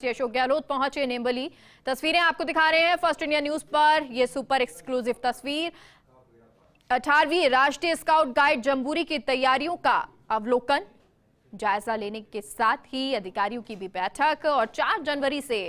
अशोक गहलोत पहुंचे निम्बली। तस्वीरें आपको दिखा रहे हैं फर्स्ट इंडिया न्यूज पर। यह सुपर एक्सक्लूसिव तस्वीर 18वीं राष्ट्रीय स्काउट गाइड जम्बूरी की तैयारियों का अवलोकन, जायजा लेने के साथ ही अधिकारियों की भी बैठक। और 4 जनवरी से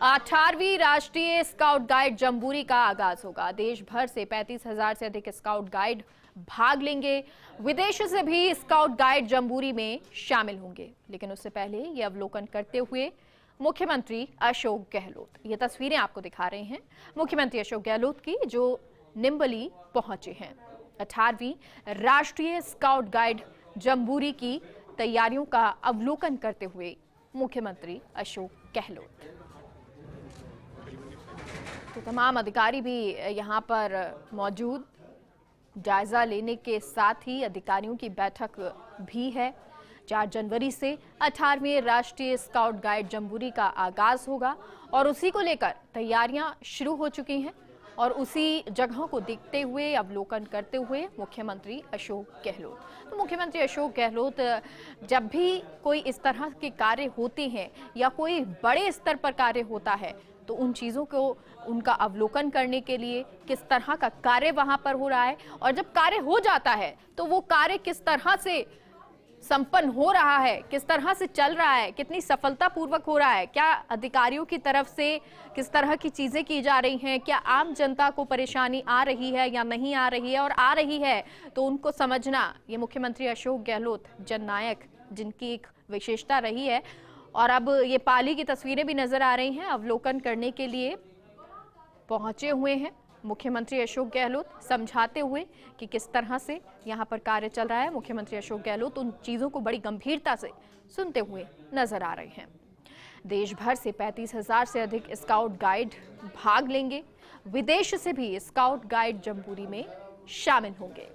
18वीं राष्ट्रीय स्काउट गाइड जम्बूरी का आगाज होगा। देश भर से 35,000 से अधिक स्काउट गाइड भाग लेंगे। विदेश से भी स्काउट गाइड जम्बूरी में शामिल होंगे। लेकिन उससे पहले ये अवलोकन करते हुए मुख्यमंत्री अशोक गहलोत, ये तस्वीरें आपको दिखा रहे हैं मुख्यमंत्री अशोक गहलोत की, जो निम्बली पहुंचे हैं। 18वीं राष्ट्रीय स्काउट गाइड जम्बूरी की तैयारियों का अवलोकन करते हुए मुख्यमंत्री अशोक गहलोत। तो तमाम अधिकारी भी यहां पर मौजूद, जायजा लेने के साथ ही अधिकारियों की बैठक भी है। 4 जनवरी से 18वीं राष्ट्रीय स्काउट गाइड जम्बूरी का आगाज होगा और उसी को लेकर तैयारियां शुरू हो चुकी हैं। और उसी जगह को देखते हुए, अवलोकन करते हुए मुख्यमंत्री अशोक गहलोत, तो मुख्यमंत्री अशोक गहलोत जब भी कोई इस तरह के कार्य होते हैं या कोई बड़े स्तर पर कार्य होता है, तो उन चीज़ों को, उनका अवलोकन करने के लिए किस तरह का कार्य वहां पर हो रहा है, और जब कार्य हो जाता है तो वो कार्य किस तरह से संपन्न हो रहा है, किस तरह से चल रहा है, कितनी सफलतापूर्वक हो रहा है, क्या अधिकारियों की तरफ से किस तरह की चीजें की जा रही हैं, क्या आम जनता को परेशानी आ रही है या नहीं आ रही है, और आ रही है तो उनको समझना, ये मुख्यमंत्री अशोक गहलोत जननायक जिनकी एक विशेषता रही है। और अब ये पाली की तस्वीरें भी नजर आ रही हैं, अवलोकन करने के लिए पहुंचे हुए हैं मुख्यमंत्री अशोक गहलोत, समझाते हुए कि किस तरह से यहां पर कार्य चल रहा है। मुख्यमंत्री अशोक गहलोत उन चीजों को बड़ी गंभीरता से सुनते हुए नजर आ रहे हैं। देश भर से 35,000 से अधिक स्काउट गाइड भाग लेंगे। विदेश से भी स्काउट गाइड जम्बूरी में शामिल होंगे।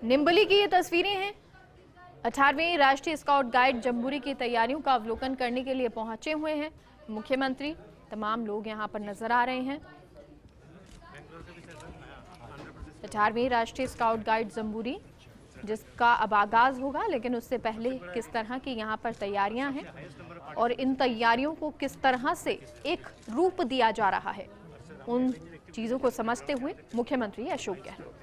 निम्बली की ये तस्वीरें हैं। 18वीं राष्ट्रीय स्काउट गाइड जम्बूरी की तैयारियों का अवलोकन करने के लिए पहुंचे हुए हैं मुख्यमंत्री। तमाम लोग यहां पर नजर आ रहे हैं। 18वीं राष्ट्रीय स्काउट गाइड जम्बूरी जिसका अब आगाज होगा, लेकिन उससे पहले किस तरह की यहां पर तैयारियां हैं और इन तैयारियों को किस तरह से एक रूप दिया जा रहा है, उन चीजों को समझते हुए मुख्यमंत्री अशोक गहलोत,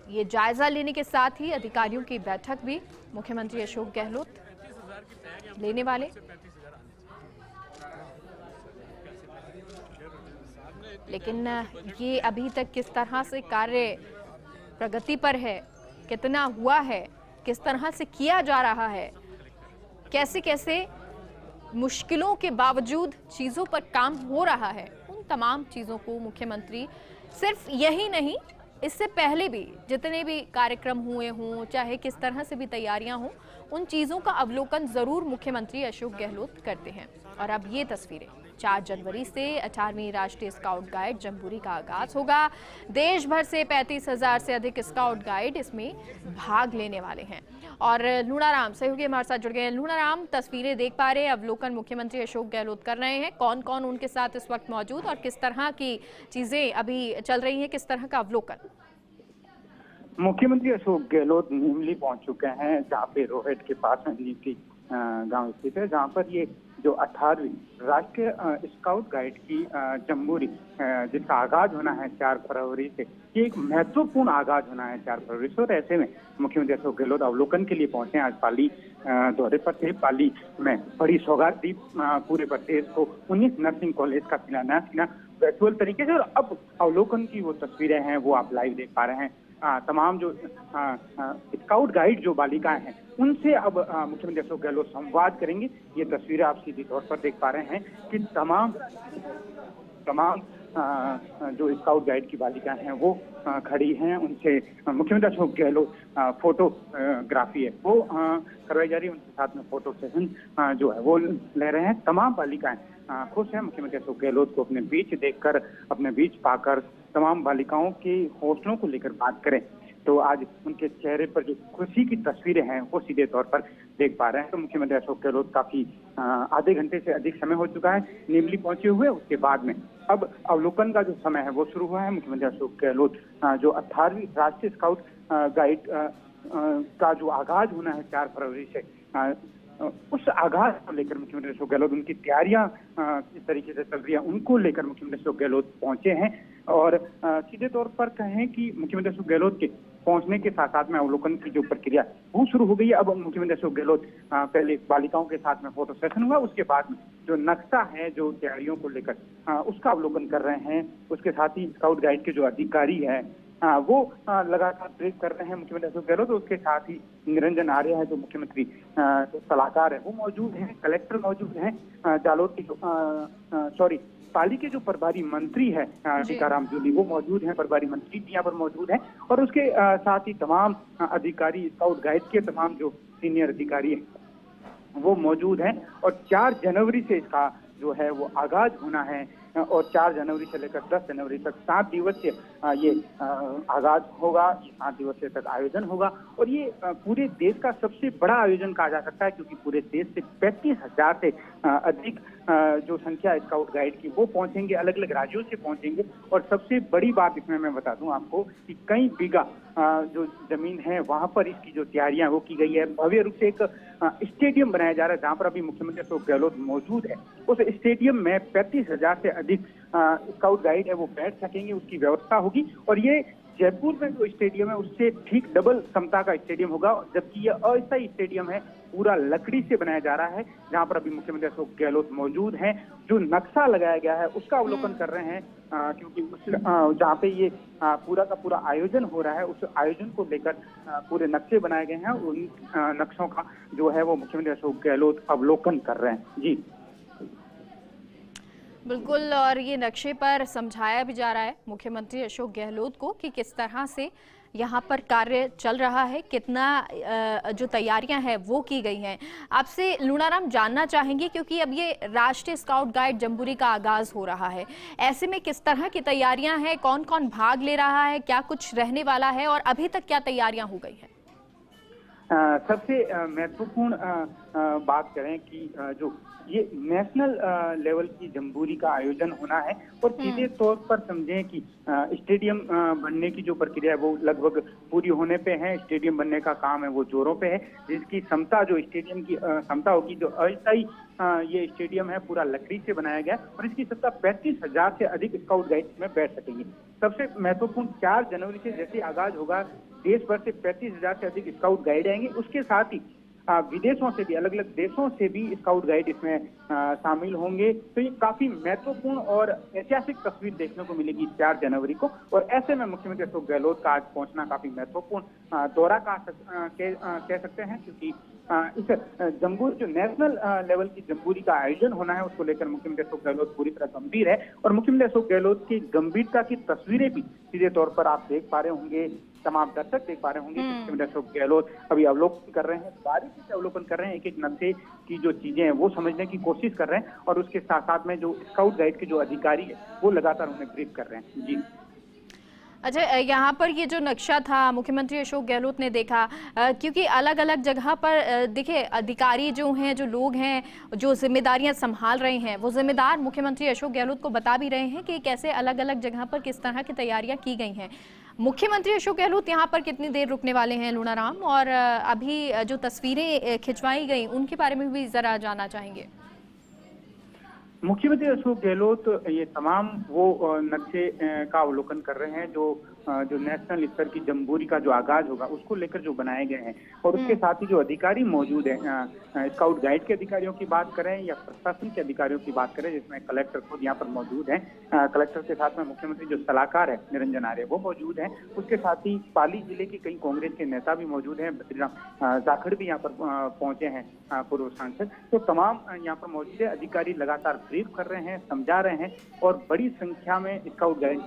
ये जायजा लेने के साथ ही अधिकारियों की बैठक भी मुख्यमंत्री अशोक गहलोत लेने वाले। लेकिन ये अभी तक किस तरह से कार्य प्रगति पर है, कितना हुआ है, किस तरह से किया जा रहा है, कैसे कैसे मुश्किलों के बावजूद चीजों पर काम हो रहा है, उन तमाम चीजों को मुख्यमंत्री, सिर्फ यही नहीं, इससे पहले भी जितने भी कार्यक्रम हुए हों, चाहे किस तरह से भी तैयारियां हों, उन चीजों का अवलोकन जरूर मुख्यमंत्री अशोक गहलोत करते हैं। और अब ये तस्वीरें 4 जनवरी से 18वीं राष्ट्रीय स्काउट गाइड जम्बूरी का आगाज होगा। देश भर से 35,000 से अधिक स्काउट गाइड इसमें भाग लेने वाले हैं। और लूणाराम सहयोगी हमारे साथ जुड़ गए हैं। लूणाराम, तस्वीरें देख पा रहे हैं, अवलोकन मुख्यमंत्री अशोक गहलोत कर रहे हैं। कौन कौन उनके साथ इस वक्त मौजूद और किस तरह की चीजें अभी चल रही हैं, किस तरह का अवलोकन? मुख्यमंत्री अशोक गहलोत नीमली पहुंच चुके हैं, जहां पे रोहट के पास नीमली गांव स्थित है, जहां पर ये जो 18वीं राष्ट्रीय स्काउट गाइड की जम्बूरी जिसका आगाज होना है 4 फरवरी से, ये एक महत्वपूर्ण आगाज होना है 4 फरवरी से। और ऐसे में मुख्यमंत्री अशोक गहलोत अवलोकन के लिए पहुंचे हैं। आज पाली दौरे पर थे। पाली में बड़ी सौगात दी पूरे प्रदेश को 19 नर्सिंग कॉलेज का शिलान्यास किया वर्चुअल तरीके से। और अब अवलोकन की वो तस्वीरें हैं वो आप लाइव देख पा रहे हैं। तमाम जो स्काउट गाइड जो बालिकाएं हैं उनसे अब मुख्यमंत्री अशोक गहलोत संवाद करेंगे। ये तस्वीरें आप सीधी तौर पर देख पा रहे हैं कि तमाम जो स्काउट गाइड की बालिकाएं हैं वो खड़ी हैं। उनसे मुख्यमंत्री अशोक गहलोत फोटोग्राफी है वो करवाई जा रही है। उनके साथ में फोटो सेशन जो है वो ले रहे हैं। तमाम बालिकाएं खुश हैं मुख्यमंत्री अशोक गहलोत को अपने बीच देखकर, अपने बीच पाकर। तमाम बालिकाओं के हौसलों को लेकर बात करें तो आज उनके चेहरे पर जो खुशी की तस्वीरें हैं वो सीधे तौर पर देख पा रहे हैं। तो मुख्यमंत्री अशोक गहलोत काफी आधे घंटे से अधिक समय हो चुका है नीमली पहुंचे हुए। उसके बाद में अब अवलोकन का जो समय है वो शुरू हुआ है। मुख्यमंत्री अशोक गहलोत जो 18वीं राष्ट्रीय स्काउट गाइड का जो आगाज होना है 4 फरवरी से, उस आगाज को लेकर मुख्यमंत्री अशोक गहलोत, उनकी तैयारियां किस तरीके से चल रही है उनको लेकर मुख्यमंत्री अशोक गहलोत पहुंचे हैं। और सीधे तौर पर कहें कि मुख्यमंत्री अशोक गहलोत के पहुंचने के साथ साथ में अवलोकन की जो प्रक्रिया वो शुरू हो गई है। अब मुख्यमंत्री अशोक गहलोत पहले बालिकाओं के साथ में फोटो सेशन हुआ, उसके बाद में जो नक्शा है जो तैयारियों को लेकर उसका अवलोकन कर रहे हैं। उसके साथ ही स्काउट गाइड के जो अधिकारी है वो लगातार ब्रीफ कर रहे हैं मुख्यमंत्री अशोक गहलोत। तो उसके साथ ही निरंजन आर्य है जो मुख्यमंत्री सलाहकार है वो मौजूद हैं, कलेक्टर मौजूद हैं, जालोर की पाली के जो प्रभारी मंत्री है टीकाराम जूली वो मौजूद हैं, प्रभारी मंत्री भी यहाँ पर मौजूद हैं। और उसके साथ ही तमाम अधिकारी, स्काउट गाइड के तमाम जो सीनियर अधिकारी है वो मौजूद हैं। और 4 जनवरी से इसका जो है वो आगाज होना है और 4 जनवरी से लेकर 10 जनवरी तक 7 दिवसीय ये आगाज होगा, 7 दिवसीय तक आयोजन होगा। और ये पूरे देश का सबसे बड़ा आयोजन कहा जा सकता है, क्योंकि पूरे देश से 35,000 से अधिक जो संख्या स्काउट गाइड की वो पहुंचेंगे, अलग अलग राज्यों से पहुंचेंगे। और सबसे बड़ी बात इसमें मैं बता दूं आपको कि कई बीघा जो जमीन है वहां पर इसकी जो तैयारियां वो की गई है। भव्य रूप से एक स्टेडियम बनाया जा रहा है जहां पर अभी मुख्यमंत्री अशोक गहलोत मौजूद है। उस स्टेडियम में 35,000 से अधिक स्काउट गाइड है वो बैठ सकेंगे, उसकी व्यवस्था होगी। और ये जयपुर में जो स्टेडियम है उससे ठीक डबल क्षमता का स्टेडियम होगा, जबकि यह अस्थायी स्टेडियम है, पूरा लकड़ी से बनाया जा रहा है, जहां पर अभी मुख्यमंत्री अशोक गहलोत मौजूद हैं। जो नक्शा लगाया गया है उसका अवलोकन कर रहे हैं, क्योंकि उस जहाँ पे ये पूरा का पूरा आयोजन हो रहा है उस आयोजन को लेकर पूरे नक्शे बनाए गए हैं। उन नक्शों का जो है वो मुख्यमंत्री अशोक गहलोत अवलोकन कर रहे हैं। जी बिल्कुल, और ये नक्शे पर समझाया भी जा रहा है मुख्यमंत्री अशोक गहलोत को कि किस तरह से यहाँ पर कार्य चल रहा है, कितना जो तैयारियां हैं वो की गई हैं। आपसे लूणाराम जानना चाहेंगे, क्योंकि अब ये राष्ट्रीय स्काउट गाइड जम्बूरी का आगाज हो रहा है, ऐसे में किस तरह की तैयारियां हैं, कौन कौन भाग ले रहा है, क्या कुछ रहने वाला है और अभी तक क्या तैयारियां हो गई हैं? सबसे महत्वपूर्ण बात करें कि जो ये नेशनल लेवल की जम्बूरी का आयोजन होना है। और सीधे तौर पर समझें कि स्टेडियम बनने की जो प्रक्रिया है वो लगभग पूरी होने पे है। स्टेडियम बनने का काम है वो जोरों पे है, जिसकी क्षमता जो स्टेडियम की क्षमता होगी, जो अस्थायी ये स्टेडियम है पूरा लकड़ी से बनाया गया और इसकी क्षमता 35,000 से अधिक स्काउट गाइड में बैठ सकेंगे। सबसे महत्वपूर्ण 4 जनवरी से जैसे आगाज होगा, देश भर से 35,000 से अधिक स्काउट गाइड आएंगे। उसके साथ ही विदेशों से भी, अलग अलग देशों से भी स्काउट गाइड इसमें शामिल होंगे। तो ये काफी महत्वपूर्ण और ऐतिहासिक तस्वीर देखने को मिलेगी 4 जनवरी को। और ऐसे में मुख्यमंत्री अशोक गहलोत का आज पहुंचना काफी महत्वपूर्ण दौरा कह सकते हैं, क्योंकि इस जम्बूरी जो नेशनल लेवल की जम्बूरी का आयोजन होना है उसको लेकर मुख्यमंत्री अशोक गहलोत पूरी तरह गंभीर है। और मुख्यमंत्री अशोक गहलोत की गंभीरता की तस्वीरें भी सीधे तौर पर आप देख पा रहे होंगे, तमाम दर्शक देख पा रहे होंगे। मुख्यमंत्री अशोक गहलोत अभी अवलोकन कर रहे हैं, बारीकी से अवलोकन कर रहे हैं, एक एक नक्शे की जो चीजें हैं वो समझने की कोशिश कर रहे हैं। और उसके साथ साथ में जो स्काउट गाइड के जो अधिकारी है वो लगातार उन्हें ब्रीफ कर रहे हैं। जी अच्छा, यहाँ पर ये जो नक्शा था मुख्यमंत्री अशोक गहलोत ने देखा, क्योंकि अलग अलग जगह पर देखिए अधिकारी जो हैं, जो लोग हैं, जो जिम्मेदारियां संभाल रहे हैं, वो जिम्मेदार मुख्यमंत्री अशोक गहलोत को बता भी रहे हैं कि कैसे अलग अलग जगह पर किस तरह की तैयारियां की गई हैं। मुख्यमंत्री अशोक गहलोत यहाँ पर कितनी देर रुकने वाले हैं लूणाराम, और अभी जो तस्वीरें खिंचवाई गई उनके बारे में भी जरा जानना चाहेंगे। मुख्यमंत्री अशोक गहलोत ये तमाम वो नक्शे का अवलोकन कर रहे हैं जो नेशनल स्तर की जम्बूरी का जो आगाज होगा उसको लेकर जो बनाए गए हैं। और उसके साथ ही जो अधिकारी मौजूद हैं, स्काउट गाइड के अधिकारियों की बात करें या प्रशासन के अधिकारियों की बात करें, जिसमें कलेक्टर खुद यहाँ पर मौजूद हैं। कलेक्टर के साथ में मुख्यमंत्री जो सलाहकार है निरंजन आर्य वो मौजूद हैं। उसके साथ ही पाली जिले के कई कांग्रेस के नेता भी मौजूद हैं, बद्रीराम जाखड़ भी यहाँ पर पहुंचे हैं, पूर्व सांसद। तो तमाम यहाँ पर मौजूद है अधिकारी, लगातार ब्रीफ कर रहे हैं, समझा रहे हैं। और बड़ी संख्या में स्काउट गाइड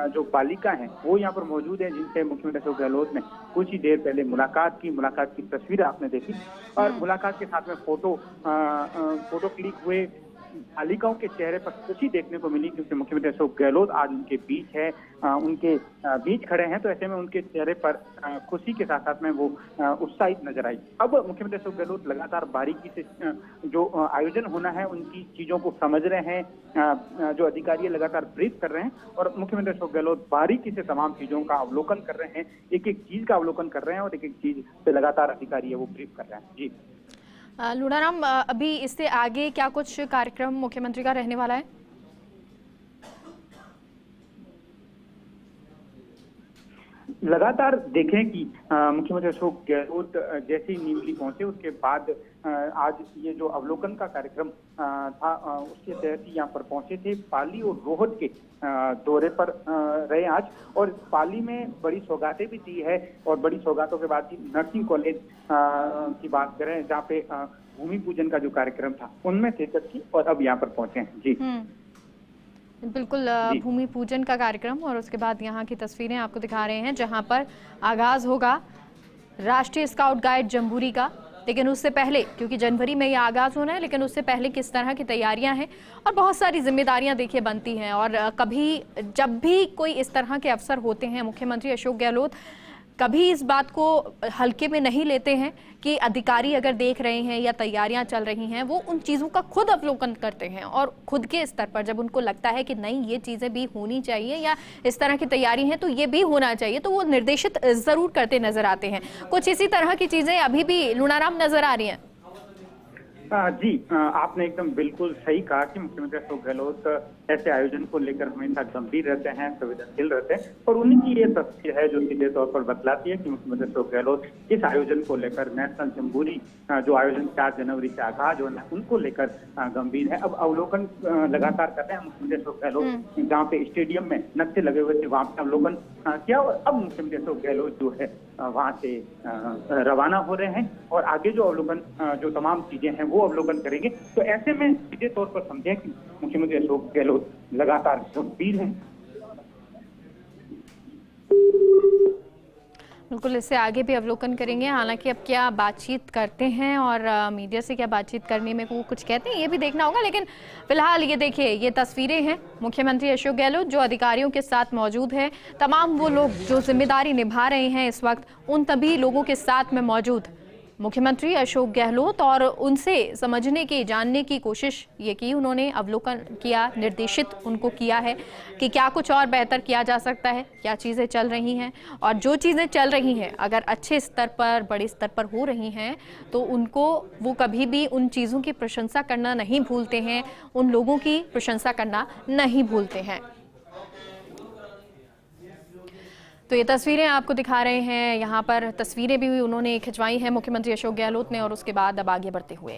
जो बालिका हैं वो यहाँ पर मौजूद है, जिनसे मुख्यमंत्री अशोक गहलोत ने कुछ ही देर पहले मुलाकात की तस्वीर आपने देखी। और मुलाकात के साथ में फोटो क्लिक हुए, बालिकाओं के चेहरे पर खुशी देखने को मिली, क्योंकि मुख्यमंत्री अशोक गहलोत आज उनके बीच है, उनके बीच खड़े हैं, तो ऐसे में उनके चेहरे पर खुशी के साथ साथ में वो उत्साहित नजर आई। अब मुख्यमंत्री अशोक गहलोत लगातार बारीकी से जो आयोजन होना है उनकी चीजों को समझ रहे हैं, जो अधिकारी लगातार ब्रीफ कर रहे हैं, और मुख्यमंत्री अशोक गहलोत बारीकी से तमाम चीजों का अवलोकन कर रहे हैं, एक एक चीज का अवलोकन कर रहे हैं, और एक एक चीज पे लगातार अधिकारी है वो ब्रीफ कर रहे हैं। जी लूणाराम, अभी इससे आगे क्या कुछ कार्यक्रम मुख्यमंत्री का रहने वाला है? लगातार देखें कि मुख्यमंत्री अशोक गहलोत जैसे ही नीमली पहुंचे उसके बाद आज ये जो अवलोकन का कार्यक्रम था उसके तहत ही यहाँ पर पहुंचे थे। पाली और रोहट के दौरे पर रहे आज, और पाली में बड़ी सौगातें भी दी है, और बड़ी सौगातों के बाद नर्सिंग कॉलेज की बात करें जहाँ पे भूमि पूजन का जो कार्यक्रम था उनमें शिरकत की, और अब यहाँ पर पहुंचे हैं। जी बिल्कुल, भूमि पूजन का कार्यक्रम, और उसके बाद यहाँ की तस्वीरें आपको दिखा रहे हैं जहां पर आगाज होगा राष्ट्रीय स्काउट गाइड जम्बूरी का। लेकिन उससे पहले, क्योंकि जनवरी में ये आगाज होना है, लेकिन उससे पहले किस तरह की तैयारियां हैं और बहुत सारी जिम्मेदारियां देखिए बनती हैं। और कभी जब भी कोई इस तरह के अवसर होते हैं, मुख्यमंत्री अशोक गहलोत कभी इस बात को हल्के में नहीं लेते हैं कि अधिकारी अगर देख रहे हैं या तैयारियां चल रही हैं, वो उन चीज़ों का खुद अवलोकन करते हैं, और खुद के स्तर पर जब उनको लगता है कि नहीं ये चीज़ें भी होनी चाहिए या इस तरह की तैयारी है तो ये भी होना चाहिए, तो वो निर्देशित ज़रूर करते नजर आते हैं। कुछ इसी तरह की चीज़ें अभी भी लूणाराम नजर आ रही हैं। जी, आपने एकदम बिल्कुल सही कहा कि मुख्यमंत्री अशोक गहलोत ऐसे आयोजन को लेकर हमेशा गंभीर रहते हैं, संवेदनशील रहते हैं, और उन्हीं की ये तस्वीर है जो सीधे तौर पर बतलाती है कि मुख्यमंत्री अशोक गहलोत इस आयोजन को लेकर, नेशनल जम्बूरी जो आयोजन 4 जनवरी से आगाज होना है उनको लेकर गंभीर है। अब अवलोकन लगातार कर रहे हैं मुख्यमंत्री अशोक गहलोत, जहाँ पे स्टेडियम में नक्शे लगे हुए थे वहां पे अवलोकन किया, और अब मुख्यमंत्री अशोक गहलोत जो है वहां से रवाना हो रहे हैं, और आगे जो अवलोकन जो तमाम चीजें हैं वो अवलोकन करेंगे। तो ऐसे में सीधे तौर पर समझें कि मुख्यमंत्री अशोक गहलोत लगातार गंभीर हैं। बिल्कुल, इससे आगे भी अवलोकन करेंगे। हालांकि अब क्या बातचीत करते हैं और मीडिया से क्या बातचीत करने में वो कुछ कहते हैं ये भी देखना होगा। लेकिन फिलहाल ये देखिए, ये तस्वीरें हैं मुख्यमंत्री अशोक गहलोत जो अधिकारियों के साथ मौजूद हैं। तमाम वो लोग जो जिम्मेदारी निभा रहे हैं इस वक्त, उन सभी लोगों के साथ में मौजूद मुख्यमंत्री अशोक गहलोत, और उनसे समझने की, जानने की कोशिश ये की उन्होंने, अवलोकन किया, निर्देशित उनको किया है कि क्या कुछ और बेहतर किया जा सकता है, क्या चीज़ें चल रही हैं, और जो चीज़ें चल रही हैं अगर अच्छे स्तर पर, बड़े स्तर पर हो रही हैं तो उनको, वो कभी भी उन चीज़ों की प्रशंसा करना नहीं भूलते हैं, उन लोगों की प्रशंसा करना नहीं भूलते हैं। तो ये तस्वीरें आपको दिखा रहे हैं, यहाँ पर तस्वीरें भी उन्होंने खिंचवाई हैं मुख्यमंत्री अशोक गहलोत ने, और उसके बाद अब आगे बढ़ते हुए